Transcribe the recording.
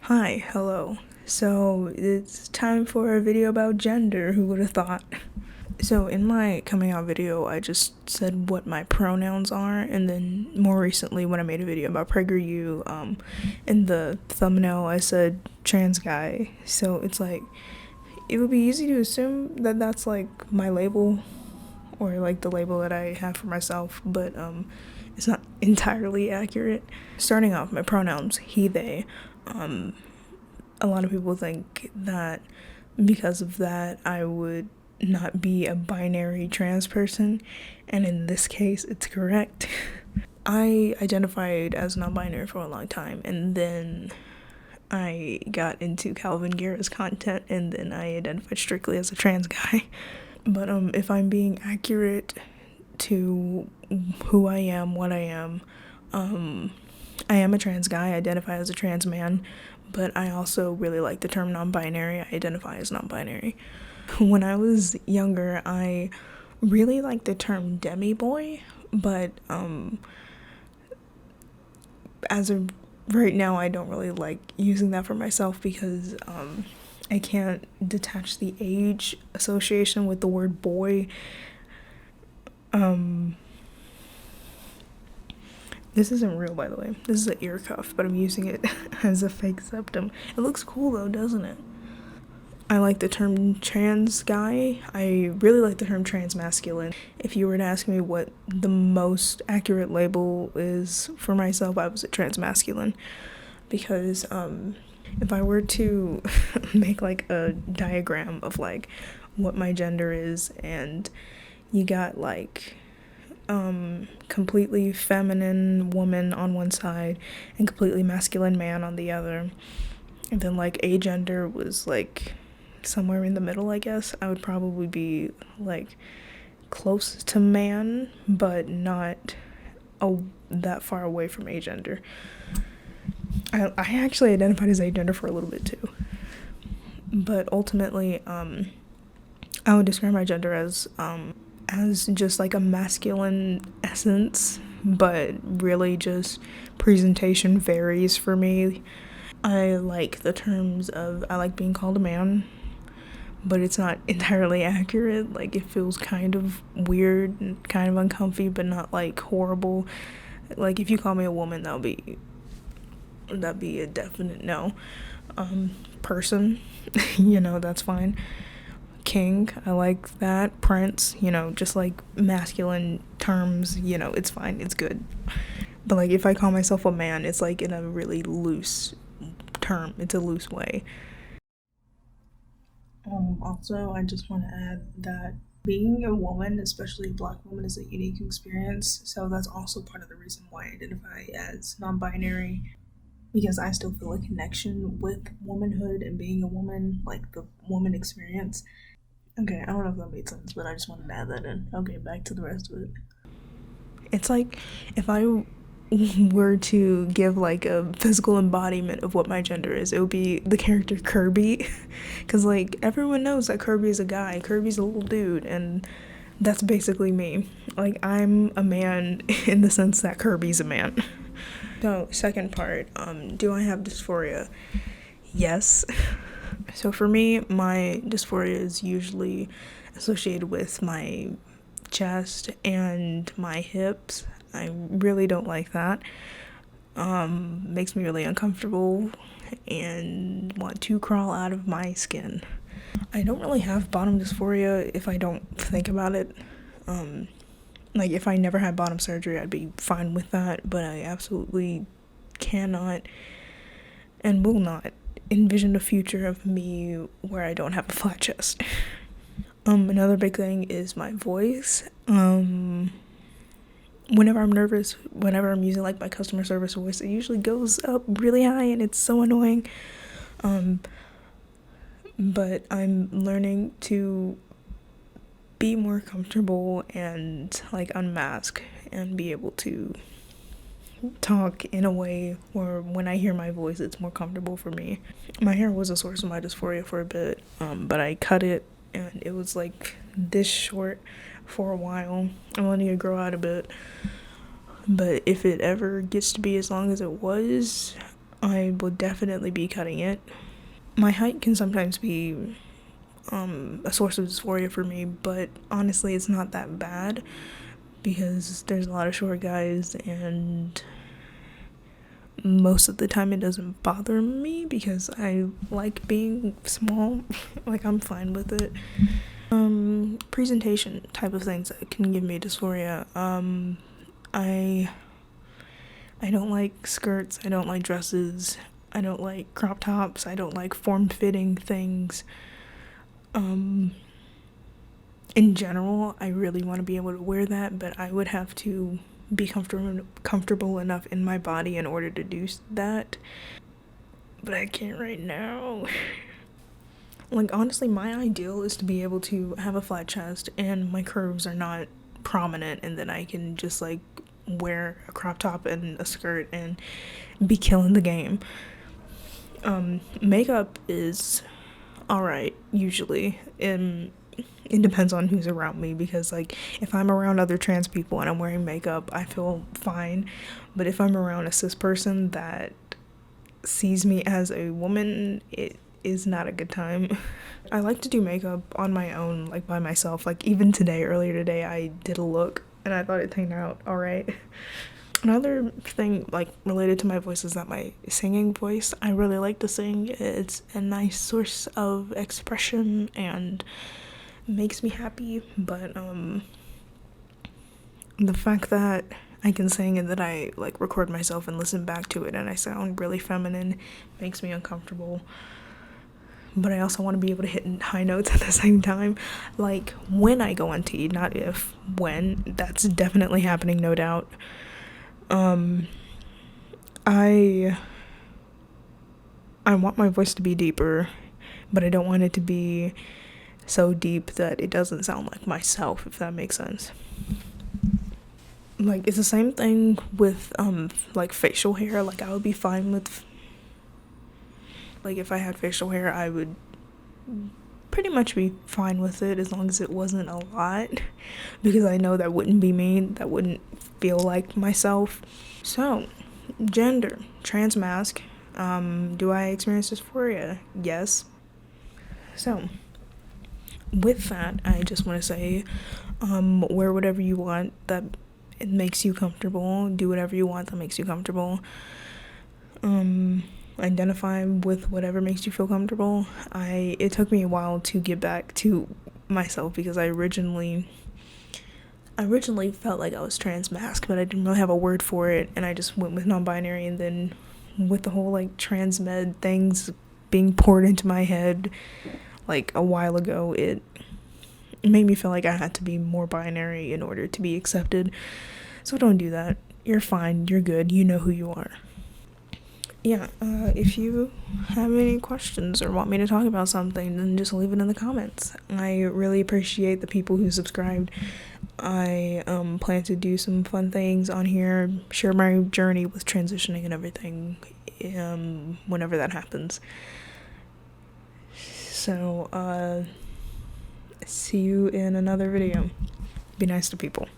Hi, hello. So it's time for a video about gender, who would have thought? So in my coming out video, I just said what my pronouns are, and then more recently when I made a video about PragerU, in the thumbnail I said trans guy. So it's like, it would be easy to assume that that's like my label, or like the label that I have for myself, but it's not entirely accurate. Starting off, my pronouns, he, they. A lot of people think that because of that, I would not be a binary trans person, and in this case, it's correct. I identified as non-binary for a long time, and then I got into Calvin Guerra's content, and then I identified strictly as a trans guy. But if I'm being accurate to who I am, what I am a trans guy. I identify as a trans man, but I also really like the term non-binary. I identify as non-binary. When I was younger, I really liked the term demi-boy, but as of right now, I don't really like using that for myself because I can't detach the age association with the word boy. This isn't real, by the way. This is an ear cuff, but I'm using it as a fake septum. It looks cool though, doesn't it? I like the term trans guy. I really like the term transmasculine. If you were to ask me what the most accurate label is for myself, I would say transmasculine. Because if I were to make like a diagram of like what my gender is, and you got like completely feminine woman on one side and completely masculine man on the other, and then like agender was like somewhere in the middle, I guess. I would probably be like close to man, but not that far away from agender. I actually identified as agender for a little bit too, but ultimately I would describe my gender as just like a masculine essence, but really just presentation varies for me. I like the terms of, I like being called a man, but it's not entirely accurate. Like, it feels kind of weird and kind of uncomfy, but not like horrible. Like, if you call me a woman, that'd be a definite no. Person, that's fine. King, I like that. Prince, just like masculine terms, it's fine, it's good. But like if I call myself a man, it's like in a really loose term, it's a loose way. Also, I just want to add that being a woman, especially a black woman, is a unique experience. So that's also part of the reason why I identify as non-binary, because I still feel a connection with womanhood and being a woman, like the woman experience. Okay, I don't know if that made sense, but I just wanted to add that in. Okay, back to the rest of it. It's like if I were to give like a physical embodiment of what my gender is, it would be the character Kirby. Because like everyone knows that Kirby is a guy, Kirby's a little dude, and that's basically me. Like, I'm a man in the sense that Kirby's a man. So, second part, do I have dysphoria? Yes. So for me, my dysphoria is usually associated with my chest and my hips. I really don't like that. Makes me really uncomfortable and want to crawl out of my skin. I don't really have bottom dysphoria if I don't think about it. Like, if I never had bottom surgery, I'd be fine with that, but I absolutely cannot and will not envision a future of me where I don't have a flat chest. Another big thing is my voice. Whenever I'm nervous, whenever I'm using like my customer service voice, it usually goes up really high and it's so annoying. But I'm learning to be more comfortable and like unmask and be able to talk in a way where when I hear my voice, it's more comfortable for me. My hair was a source of my dysphoria for a bit, but I cut it and it was like this short for a while. I'm letting it grow out a bit, but if it ever gets to be as long as it was, I will definitely be cutting it. My height can sometimes be a source of dysphoria for me, but honestly it's not that bad because there's a lot of short guys, and most of the time it doesn't bother me because I like being small. Like, I'm fine with it. Presentation type of things that can give me dysphoria. I don't like skirts, I don't like dresses, I don't like crop tops, I don't like form-fitting things. In general, I really want to be able to wear that, but I would have to be comfortable enough in my body in order to do that. But I can't right now. Like, honestly, my ideal is to be able to have a flat chest and my curves are not prominent, and then I can just like wear a crop top and a skirt and be killing the game. Makeup is alright usually, and it depends on who's around me, because like if I'm around other trans people and I'm wearing makeup, I feel fine. But if I'm around a cis person that sees me as a woman, it is not a good time. I like to do makeup on my own, like by myself. Like even earlier today, I did a look and I thought it turned out alright. Another thing like related to my voice is that my singing voice, I really like to sing. It's a nice source of expression and makes me happy, but the fact that I can sing and that I like record myself and listen back to it and I sound really feminine makes me uncomfortable. But I also want to be able to hit high notes at the same time, like when I go on T, not if, when. That's definitely happening, no doubt. I want my voice to be deeper, but I don't want it to be so deep that it doesn't sound like myself, if that makes sense. Like, it's the same thing with like facial hair. Like, I would be fine with, like, if I had facial hair, I would pretty much be fine with it as long as it wasn't a lot, because I know that wouldn't be me, that wouldn't feel like myself. So, gender, trans mask. Do I experience dysphoria? Yes. So, with that, I just want to say, wear whatever you want that it makes you comfortable. Do whatever you want that makes you comfortable. Identify with whatever makes you feel comfortable. It took me a while to get back to myself because I originally felt like I was trans mask, but I didn't really have a word for it, and I just went with non-binary. And then with the whole like transmed things being poured into my head like a while ago, it made me feel like I had to be more binary in order to be accepted. So don't do that. You're fine, you're good, you know who you are. Yeah, if you have any questions or want me to talk about something, then just leave it in the comments. I really appreciate the people who subscribed. I plan to do some fun things on here, share my journey with transitioning and everything, whenever that happens. So, see you in another video. Be nice to people.